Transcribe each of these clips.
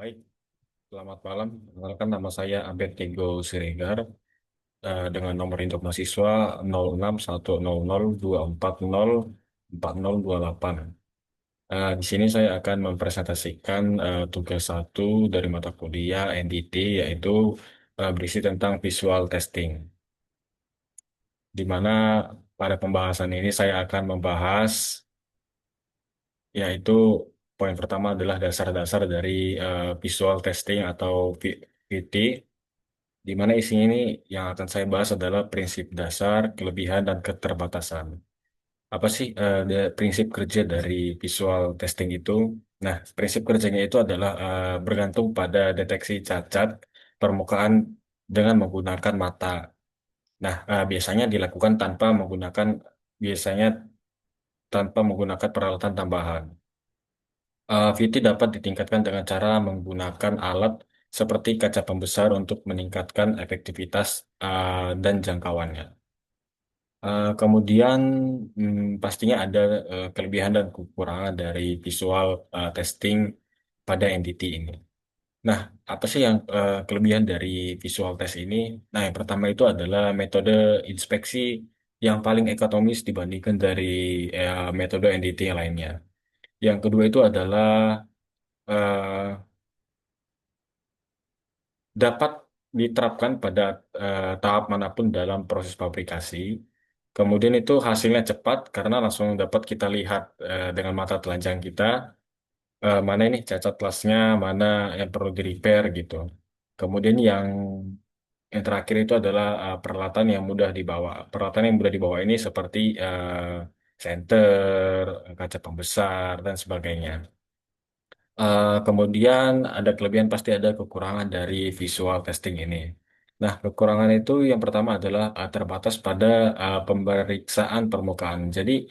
Baik, selamat malam. Perkenalkan nama saya Abed Tego Siregar dengan nomor induk mahasiswa 061002404028. Di sini saya akan mempresentasikan tugas satu dari mata kuliah NDT yaitu berisi tentang visual testing. Di mana pada pembahasan ini saya akan membahas yaitu poin pertama adalah dasar-dasar dari visual testing atau VT. Di mana isinya ini yang akan saya bahas adalah prinsip dasar, kelebihan, dan keterbatasan. Apa sih prinsip kerja dari visual testing itu? Nah, prinsip kerjanya itu adalah bergantung pada deteksi cacat permukaan dengan menggunakan mata. Nah, biasanya tanpa menggunakan peralatan tambahan. VT dapat ditingkatkan dengan cara menggunakan alat seperti kaca pembesar untuk meningkatkan efektivitas dan jangkauannya. Kemudian pastinya ada kelebihan dan kekurangan dari visual testing pada entity ini. Nah, apa sih yang kelebihan dari visual test ini? Nah, yang pertama itu adalah metode inspeksi yang paling ekonomis dibandingkan dari metode entity yang lainnya. Yang kedua itu adalah eh, dapat diterapkan pada tahap manapun dalam proses fabrikasi. Kemudian itu hasilnya cepat karena langsung dapat kita lihat dengan mata telanjang kita mana ini cacat kelasnya, mana yang perlu di repair gitu. Kemudian yang terakhir itu adalah peralatan yang mudah dibawa. Peralatan yang mudah dibawa ini seperti senter, kaca pembesar dan sebagainya. Kemudian ada kelebihan pasti ada kekurangan dari visual testing ini. Nah, kekurangan itu yang pertama adalah terbatas pada pemeriksaan permukaan. Jadi,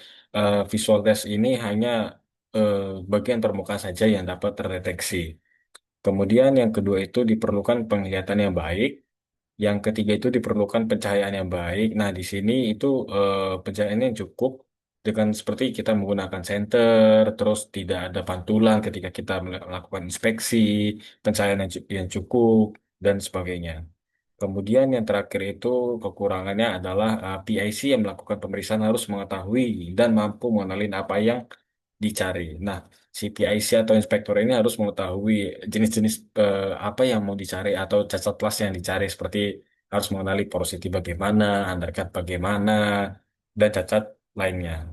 visual test ini hanya eh, bagian permukaan saja yang dapat terdeteksi. Kemudian yang kedua itu diperlukan penglihatan yang baik. Yang ketiga itu diperlukan pencahayaan yang baik. Nah, di sini itu pencahayaan yang cukup dengan seperti kita menggunakan senter, terus tidak ada pantulan ketika kita melakukan inspeksi, pencahayaan yang cukup, dan sebagainya. Kemudian yang terakhir itu kekurangannya adalah PIC yang melakukan pemeriksaan harus mengetahui dan mampu mengenalin apa yang dicari. Nah, si PIC atau inspektor ini harus mengetahui jenis-jenis apa yang mau dicari atau cacat kelas yang dicari seperti harus mengenali porosity bagaimana, undercut bagaimana, dan cacat lainnya.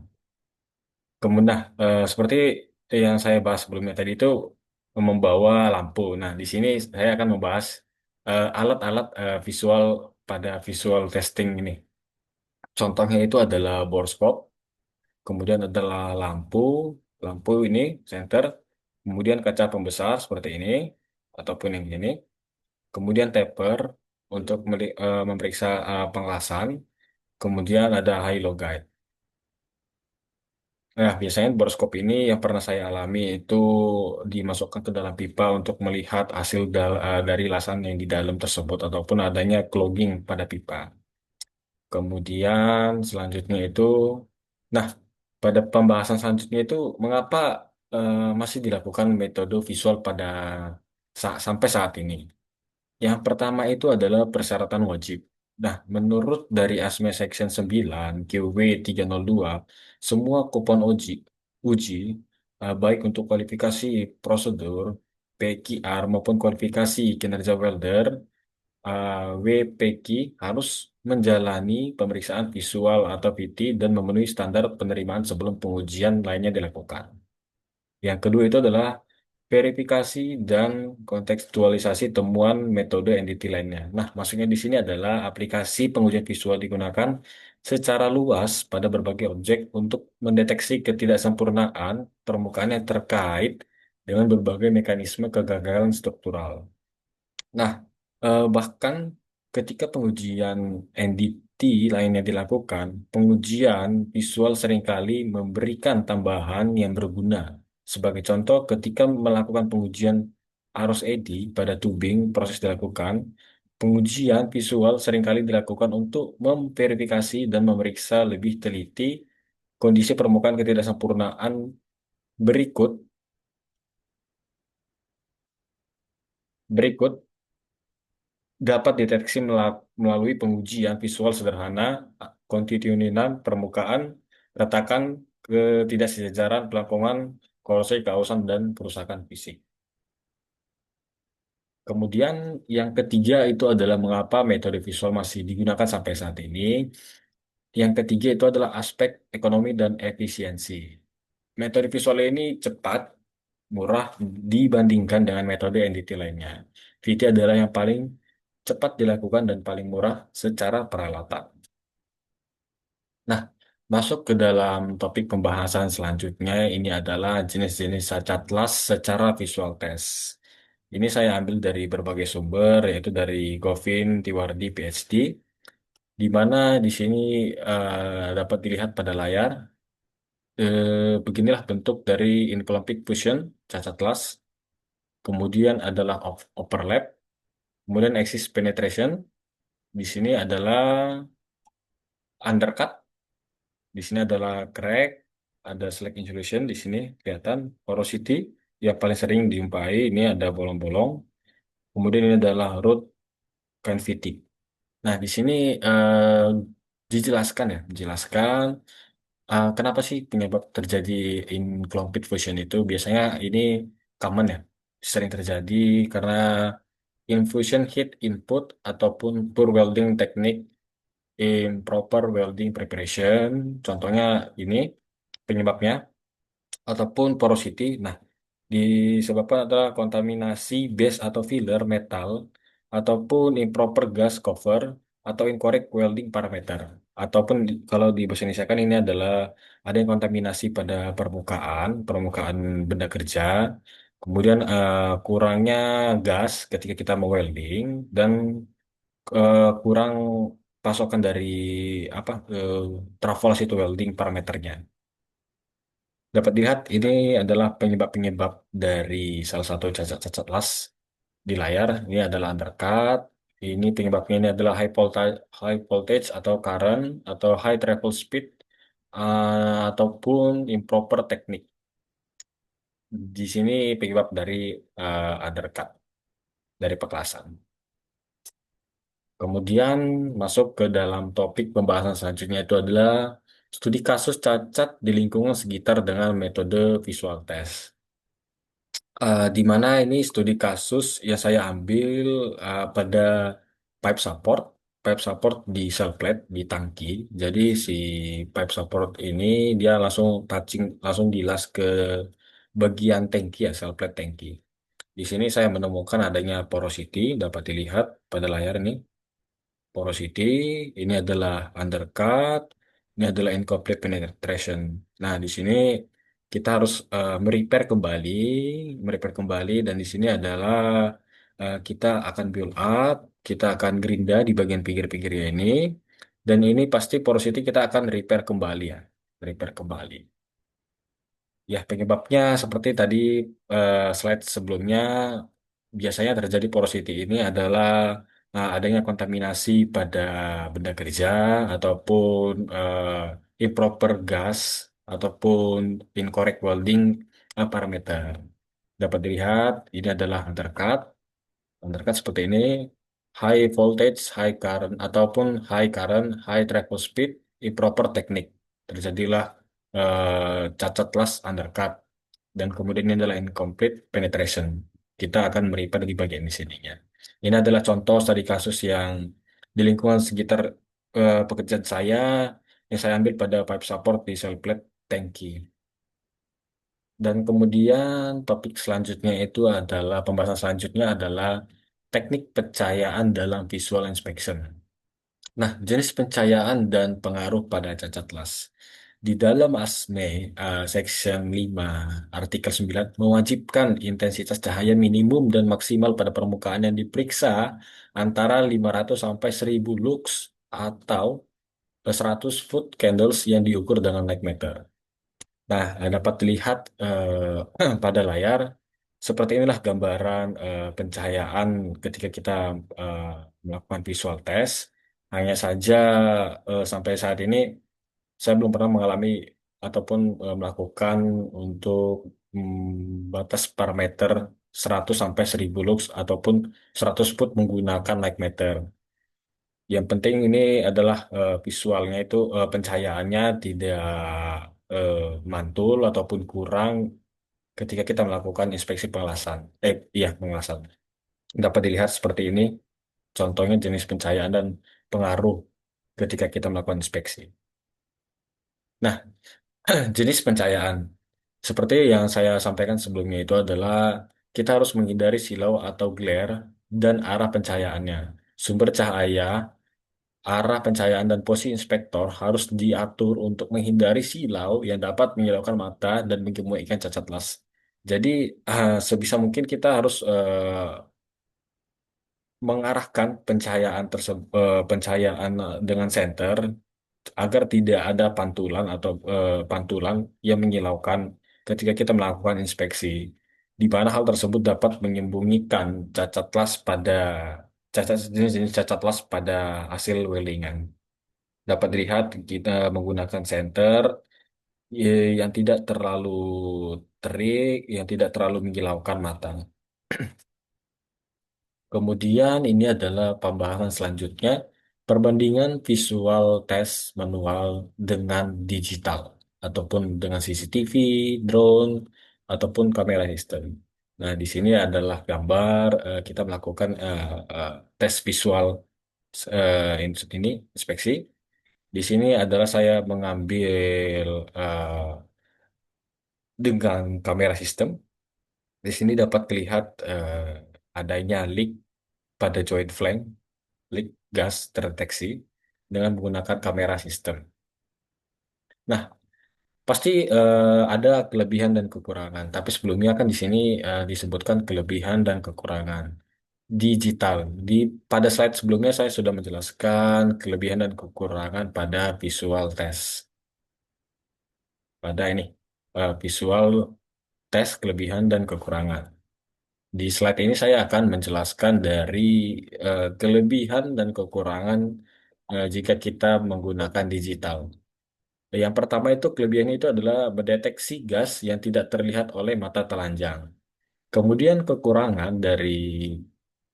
Kemudian, seperti yang saya bahas sebelumnya tadi itu membawa lampu. Nah, di sini saya akan membahas alat-alat visual pada visual testing ini. Contohnya itu adalah borescope, kemudian adalah lampu, lampu ini senter, kemudian kaca pembesar seperti ini ataupun yang ini, kemudian taper untuk memeriksa pengelasan, kemudian ada high low guide. Nah, biasanya boroskop ini yang pernah saya alami itu dimasukkan ke dalam pipa untuk melihat hasil dari lasan yang di dalam tersebut ataupun adanya clogging pada pipa. Kemudian selanjutnya itu, nah pada pembahasan selanjutnya itu mengapa masih dilakukan metode visual pada sampai saat ini? Yang pertama itu adalah persyaratan wajib. Nah, menurut dari ASME Section 9 QW 302, semua kupon uji baik untuk kualifikasi prosedur, PQR maupun kualifikasi kinerja welder, WPQ harus menjalani pemeriksaan visual atau PT dan memenuhi standar penerimaan sebelum pengujian lainnya dilakukan. Yang kedua itu adalah verifikasi dan kontekstualisasi temuan metode entity lainnya. Nah, maksudnya di sini adalah aplikasi pengujian visual digunakan secara luas pada berbagai objek untuk mendeteksi ketidaksempurnaan permukaan yang terkait dengan berbagai mekanisme kegagalan struktural. Nah, bahkan ketika pengujian NDT lainnya dilakukan, pengujian visual seringkali memberikan tambahan yang berguna. Sebagai contoh, ketika melakukan pengujian arus eddy pada tubing, proses dilakukan, pengujian visual seringkali dilakukan untuk memverifikasi dan memeriksa lebih teliti kondisi permukaan ketidaksempurnaan berikut berikut dapat deteksi melalui pengujian visual sederhana, kontinuitas permukaan, retakan, ketidaksejajaran, pelampungen, korosif kausan, dan kerusakan fisik. Kemudian yang ketiga itu adalah mengapa metode visual masih digunakan sampai saat ini. Yang ketiga itu adalah aspek ekonomi dan efisiensi. Metode visual ini cepat, murah dibandingkan dengan metode entity lainnya. VT adalah yang paling cepat dilakukan dan paling murah secara peralatan. Nah, masuk ke dalam topik pembahasan selanjutnya, ini adalah jenis-jenis catlas secara visual test. Ini saya ambil dari berbagai sumber, yaitu dari Govin Tiwardi, PhD, di mana di sini dapat dilihat pada layar. Beginilah bentuk dari incomplete fusion, cacat las. Kemudian adalah overlap, kemudian axis penetration. Di sini adalah undercut, di sini adalah crack, ada slack insulation, di sini kelihatan porosity yang paling sering dijumpai. Ini ada bolong-bolong. Kemudian ini adalah root cavity. Nah, di sini dijelaskan ya, dijelaskan kenapa sih penyebab terjadi incomplete fusion itu. Biasanya ini common ya, sering terjadi karena infusion heat input ataupun poor welding technique, improper welding preparation. Contohnya ini penyebabnya ataupun porosity. Nah, disebabkan adalah kontaminasi base atau filler metal ataupun improper gas cover atau incorrect welding parameter. Ataupun kalau di bahasa Indonesia kan ini adalah ada yang kontaminasi pada permukaan benda kerja. Kemudian kurangnya gas ketika kita mau welding dan kurang pasokan dari apa trafos itu welding parameternya. Dapat dilihat ini adalah penyebab-penyebab dari salah satu cacat-cacat las di layar. Ini adalah undercut. Ini penyebabnya ini adalah high voltage atau current atau high travel speed ataupun improper teknik. Di sini penyebab dari undercut dari peklasan. Kemudian masuk ke dalam topik pembahasan selanjutnya itu adalah studi kasus cacat di lingkungan sekitar dengan metode visual test. Di mana ini studi kasus yang saya ambil pada pipe support, pipe support di cell plate di tangki. Jadi si pipe support ini dia langsung touching, langsung dilas ke bagian tangki ya, cell plate tangki. Di sini saya menemukan adanya porosity, dapat dilihat pada layar ini. Porosity, ini adalah undercut, ini adalah incomplete penetration. Nah, di sini kita harus merepair kembali, dan di sini adalah kita akan build up, kita akan gerinda di bagian pinggir-pinggirnya ini, dan ini pasti porosity kita akan repair kembali ya, repair kembali. Ya, penyebabnya seperti tadi slide sebelumnya, biasanya terjadi porosity ini adalah adanya kontaminasi pada benda kerja ataupun improper gas ataupun incorrect welding parameter. Dapat dilihat ini adalah undercut. Undercut seperti ini, high voltage, high current ataupun high current, high travel speed, improper technique. Terjadilah cacat las undercut, dan kemudian ini adalah incomplete penetration. Kita akan meripat di bagian di sininya. Ini adalah contoh studi kasus yang di lingkungan sekitar pekerjaan saya yang saya ambil pada pipe support di cell plate tangki. Dan kemudian topik selanjutnya itu adalah pembahasan selanjutnya adalah teknik pencahayaan dalam visual inspection. Nah, jenis pencahayaan dan pengaruh pada cacat las. Di dalam ASME Section 5 Artikel 9 mewajibkan intensitas cahaya minimum dan maksimal pada permukaan yang diperiksa antara 500 sampai 1000 lux atau 100 foot candles yang diukur dengan light meter. Nah, dapat dilihat pada layar seperti inilah gambaran pencahayaan ketika kita eh, melakukan visual test. Hanya saja sampai saat ini saya belum pernah mengalami ataupun melakukan untuk batas parameter 100 sampai 1000 lux ataupun 100 foot menggunakan light meter. Yang penting ini adalah visualnya itu pencahayaannya tidak eh, mantul ataupun kurang ketika kita melakukan inspeksi pengelasan. Iya, pengelasan. Dapat dilihat seperti ini, contohnya jenis pencahayaan dan pengaruh ketika kita melakukan inspeksi. Nah, jenis pencahayaan. Seperti yang saya sampaikan sebelumnya itu adalah kita harus menghindari silau atau glare dan arah pencahayaannya. Sumber cahaya, arah pencahayaan dan posisi inspektor harus diatur untuk menghindari silau yang dapat menyilaukan mata dan mengemukkan cacat las. Jadi, sebisa mungkin kita harus mengarahkan pencahayaan tersebut, pencahayaan dengan senter agar tidak ada pantulan atau pantulan yang menyilaukan ketika kita melakukan inspeksi, di mana hal tersebut dapat menyembunyikan cacat las pada jenis-jenis cacat las pada hasil weldingan. Dapat dilihat kita menggunakan senter yang tidak terlalu terik, yang tidak terlalu menghilaukan mata. Kemudian ini adalah pembahasan selanjutnya, perbandingan visual test manual dengan digital, ataupun dengan CCTV, drone, ataupun kamera sistem. Nah, di sini adalah gambar kita melakukan tes visual ini, inspeksi. Di sini adalah saya mengambil dengan kamera sistem. Di sini dapat terlihat adanya leak pada joint flank, leak gas terdeteksi dengan menggunakan kamera sistem. Nah, pasti ada kelebihan dan kekurangan, tapi sebelumnya kan di sini disebutkan kelebihan dan kekurangan digital. Pada slide sebelumnya saya sudah menjelaskan kelebihan dan kekurangan pada visual test. Pada ini visual test kelebihan dan kekurangan. Di slide ini saya akan menjelaskan dari kelebihan dan kekurangan jika kita menggunakan digital. Yang pertama itu kelebihannya itu adalah mendeteksi gas yang tidak terlihat oleh mata telanjang. Kemudian kekurangan dari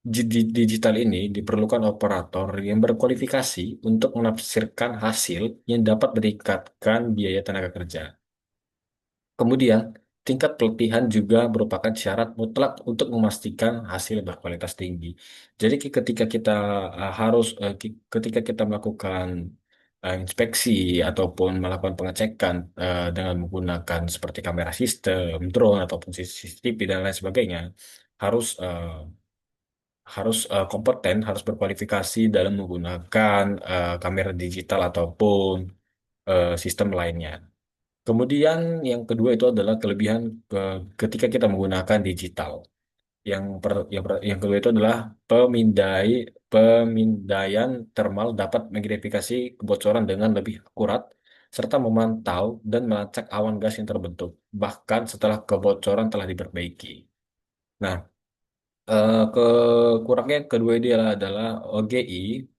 digital ini diperlukan operator yang berkualifikasi untuk menafsirkan hasil yang dapat meningkatkan biaya tenaga kerja. Kemudian, tingkat pelatihan juga merupakan syarat mutlak untuk memastikan hasil berkualitas tinggi. Jadi ketika kita ketika kita melakukan inspeksi ataupun melakukan pengecekan dengan menggunakan seperti kamera sistem, drone ataupun CCTV dan lain sebagainya, harus kompeten, harus berkualifikasi dalam menggunakan kamera digital ataupun sistem lainnya. Kemudian yang kedua itu adalah kelebihan ketika kita menggunakan digital. Yang kedua itu adalah pemindaian thermal dapat mengidentifikasi kebocoran dengan lebih akurat serta memantau dan melacak awan gas yang terbentuk bahkan setelah kebocoran telah diperbaiki. Nah, kekurangnya yang kedua ini adalah OGI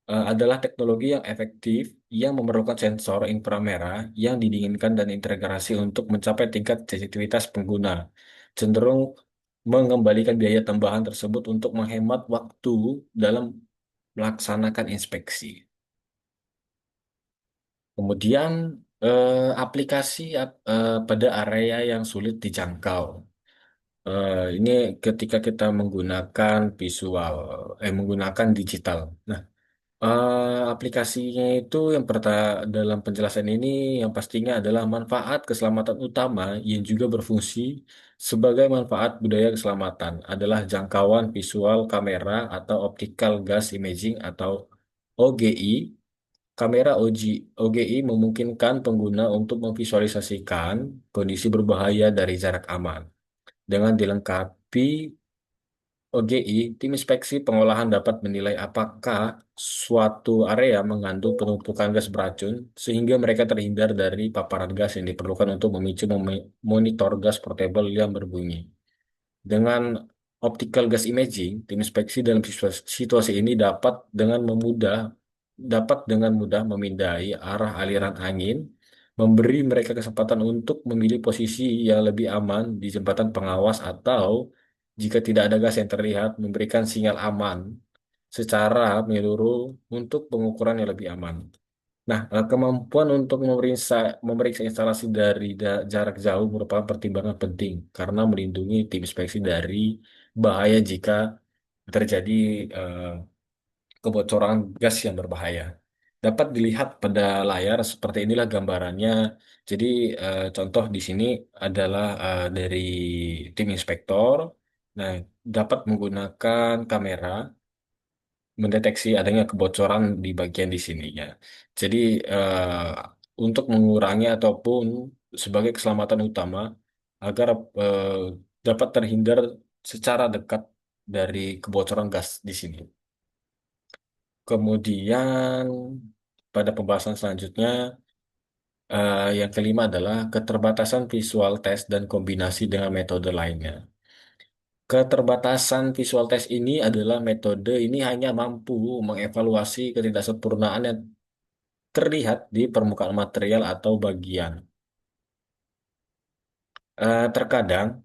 adalah teknologi yang efektif yang memerlukan sensor inframerah yang didinginkan dan integrasi untuk mencapai tingkat sensitivitas pengguna. Cenderung mengembalikan biaya tambahan tersebut untuk menghemat waktu dalam melaksanakan inspeksi. Kemudian aplikasi pada area yang sulit dijangkau. Ini ketika kita menggunakan menggunakan digital. Nah, aplikasinya itu dalam penjelasan ini yang pastinya adalah manfaat keselamatan utama yang juga berfungsi sebagai manfaat budaya keselamatan adalah jangkauan visual kamera atau optical gas imaging atau OGI. Kamera OGI memungkinkan pengguna untuk memvisualisasikan kondisi berbahaya dari jarak aman. Dengan dilengkapi OGI, tim inspeksi pengolahan dapat menilai apakah suatu area mengandung penumpukan gas beracun sehingga mereka terhindar dari paparan gas yang diperlukan untuk memicu monitor gas portable yang berbunyi. Dengan optical gas imaging, tim inspeksi dalam situasi ini dapat dengan mudah memindai arah aliran angin, memberi mereka kesempatan untuk memilih posisi yang lebih aman di jembatan pengawas atau jika tidak ada gas yang terlihat, memberikan sinyal aman secara menyeluruh untuk pengukuran yang lebih aman. Nah, kemampuan untuk memeriksa instalasi dari jarak jauh merupakan pertimbangan penting karena melindungi tim inspeksi dari bahaya jika terjadi eh, kebocoran gas yang berbahaya. Dapat dilihat pada layar seperti inilah gambarannya. Jadi contoh di sini adalah dari tim inspektor. Nah, dapat menggunakan kamera mendeteksi adanya kebocoran di bagian di sininya. Jadi untuk mengurangi ataupun sebagai keselamatan utama agar dapat terhindar secara dekat dari kebocoran gas di sini. Kemudian pada pembahasan selanjutnya yang kelima adalah keterbatasan visual test dan kombinasi dengan metode lainnya. Keterbatasan visual test ini adalah metode ini hanya mampu mengevaluasi ketidaksempurnaan yang terlihat di permukaan material atau bagian. Terkadang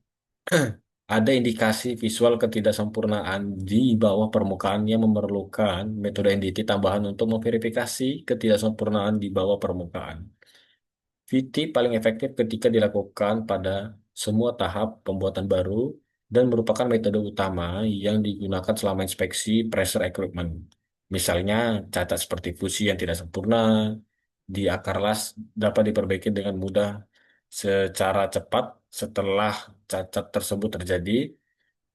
ada indikasi visual ketidaksempurnaan di bawah permukaan yang memerlukan metode NDT tambahan untuk memverifikasi ketidaksempurnaan di bawah permukaan. VT paling efektif ketika dilakukan pada semua tahap pembuatan baru dan merupakan metode utama yang digunakan selama inspeksi pressure equipment. Misalnya, cacat seperti fusi yang tidak sempurna di akar las dapat diperbaiki dengan mudah secara cepat setelah cacat tersebut terjadi,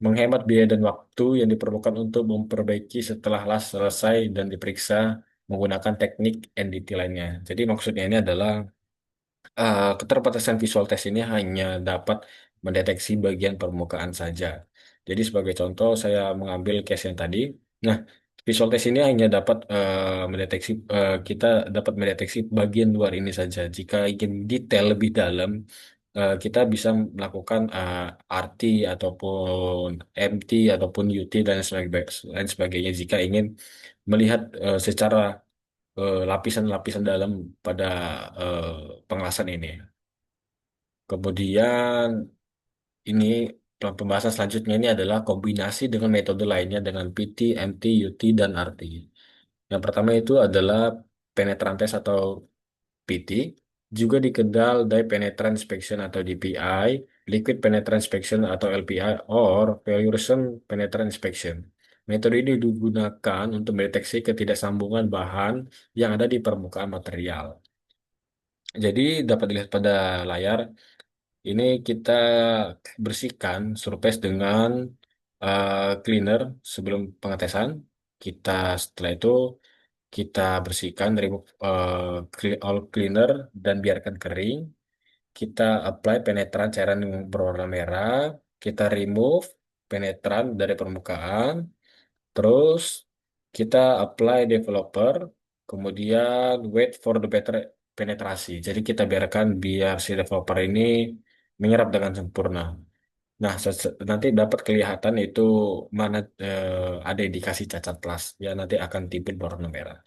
menghemat biaya dan waktu yang diperlukan untuk memperbaiki setelah las selesai dan diperiksa menggunakan teknik NDT lainnya. Jadi maksudnya ini adalah keterbatasan visual test ini hanya dapat mendeteksi bagian permukaan saja. Jadi sebagai contoh saya mengambil case yang tadi. Nah, visual test ini hanya dapat mendeteksi kita dapat mendeteksi bagian luar ini saja. Jika ingin detail lebih dalam, kita bisa melakukan RT ataupun MT ataupun UT dan lain sebagainya jika ingin melihat secara lapisan-lapisan dalam pada eh, pengelasan ini. Kemudian ini pembahasan selanjutnya ini adalah kombinasi dengan metode lainnya dengan PT, MT, UT, dan RT. Yang pertama itu adalah penetran test atau PT, juga dikenal dye penetrant inspection atau DPI, liquid penetrant inspection atau LPI, or fluorescent penetrant inspection. Metode ini digunakan untuk mendeteksi ketidaksambungan bahan yang ada di permukaan material. Jadi dapat dilihat pada layar, ini kita bersihkan surface dengan cleaner sebelum pengetesan. Kita setelah itu kita bersihkan, remove all cleaner dan biarkan kering. Kita apply penetran cairan yang berwarna merah. Kita remove penetran dari permukaan. Terus kita apply developer, kemudian wait for the better penetrasi. Jadi kita biarkan biar si developer ini menyerap dengan sempurna. Nah, nanti dapat kelihatan itu mana ada indikasi cacat las. Ya, nanti akan timbul berwarna merah.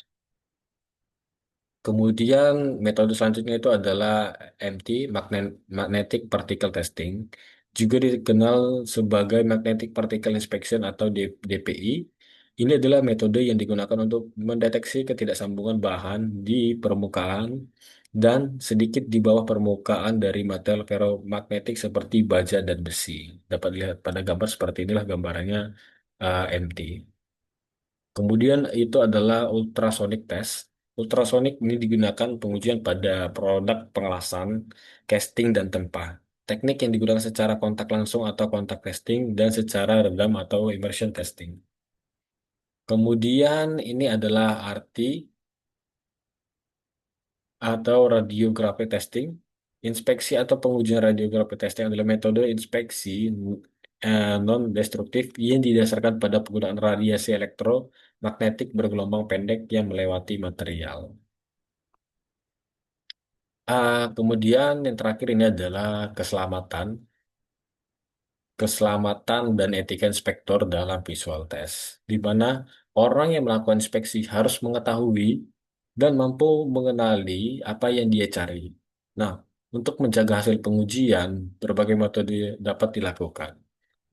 Kemudian metode selanjutnya itu adalah MT, Magnetic Particle Testing, juga dikenal sebagai Magnetic Particle Inspection atau DPI. Ini adalah metode yang digunakan untuk mendeteksi ketidaksambungan bahan di permukaan dan sedikit di bawah permukaan dari material ferromagnetik seperti baja dan besi. Dapat dilihat pada gambar seperti inilah gambarannya MT. Kemudian itu adalah ultrasonic test. Ultrasonic ini digunakan pengujian pada produk pengelasan, casting, dan tempah. Teknik yang digunakan secara kontak langsung atau kontak testing dan secara redam atau immersion testing. Kemudian ini adalah RT atau radiografi testing. Inspeksi atau pengujian radiografi testing adalah metode inspeksi non-destruktif yang didasarkan pada penggunaan radiasi elektromagnetik bergelombang pendek yang melewati material. Kemudian yang terakhir ini adalah keselamatan, keselamatan dan etika inspektor dalam visual test, di mana orang yang melakukan inspeksi harus mengetahui dan mampu mengenali apa yang dia cari. Nah, untuk menjaga hasil pengujian, berbagai metode dapat dilakukan.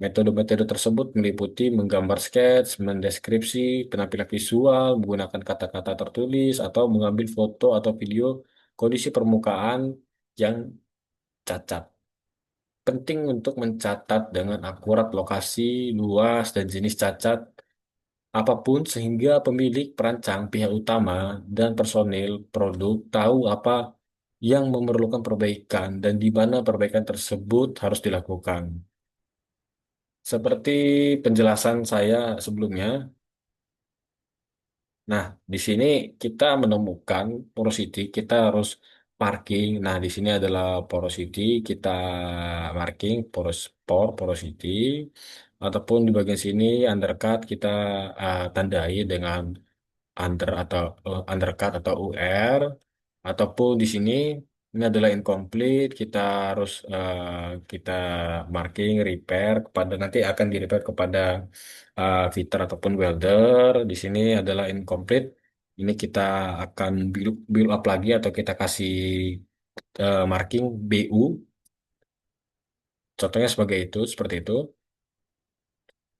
Metode-metode tersebut meliputi menggambar skets, mendeskripsi penampilan visual, menggunakan kata-kata tertulis, atau mengambil foto atau video kondisi permukaan yang cacat. Penting untuk mencatat dengan akurat lokasi, luas, dan jenis cacat apapun sehingga pemilik, perancang, pihak utama, dan personil produk tahu apa yang memerlukan perbaikan dan di mana perbaikan tersebut harus dilakukan. Seperti penjelasan saya sebelumnya, nah di sini kita menemukan porosity, kita harus marking. Nah di sini adalah porosity, kita marking porosity, ataupun di bagian sini undercut kita tandai dengan undercut atau UR, ataupun di sini ini adalah incomplete, kita harus kita marking repair kepada, nanti akan di repair kepada fitter ataupun welder. Di sini adalah incomplete, ini kita akan build up lagi atau kita kasih marking BU, contohnya sebagai itu, seperti itu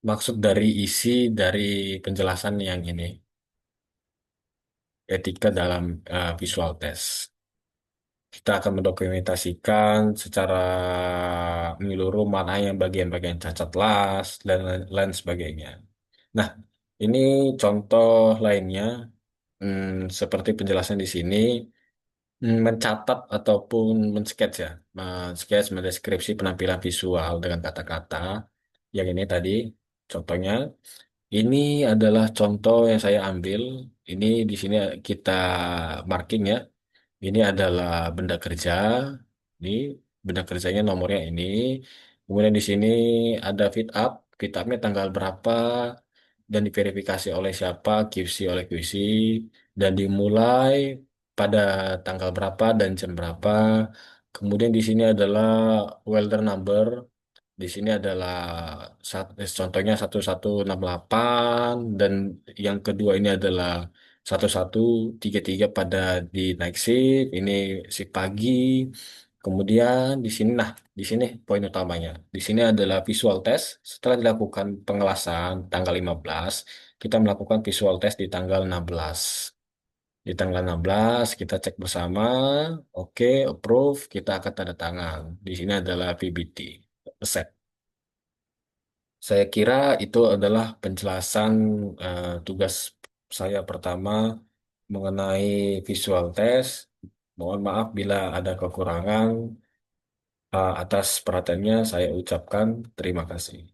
maksud dari isi dari penjelasan yang ini, etika dalam visual test. Kita akan mendokumentasikan secara menyeluruh mana yang bagian-bagian cacat las dan lain sebagainya. Nah, ini contoh lainnya, seperti penjelasan di sini, mencatat ataupun men-sketch ya, men-sketch, mendeskripsi penampilan visual dengan kata-kata. Yang ini tadi contohnya. Ini adalah contoh yang saya ambil. Ini di sini kita marking ya. Ini adalah benda kerja. Ini benda kerjanya nomornya ini. Kemudian di sini ada fit up. Fit upnya tanggal berapa dan diverifikasi oleh siapa, QC oleh QC, dan dimulai pada tanggal berapa dan jam berapa. Kemudian di sini adalah welder number. Di sini adalah contohnya 1168 dan yang kedua ini adalah 1133 pada di night shift, ini shift pagi. Kemudian di sini, nah di sini poin utamanya. Di sini adalah visual test. Setelah dilakukan pengelasan tanggal 15, kita melakukan visual test di tanggal 16. Di tanggal 16 kita cek bersama, oke, approve, kita akan tanda tangan. Di sini adalah PBT. Accept. Saya kira itu adalah penjelasan tugas saya pertama mengenai visual test. Mohon maaf bila ada kekurangan. Atas perhatiannya saya ucapkan terima kasih.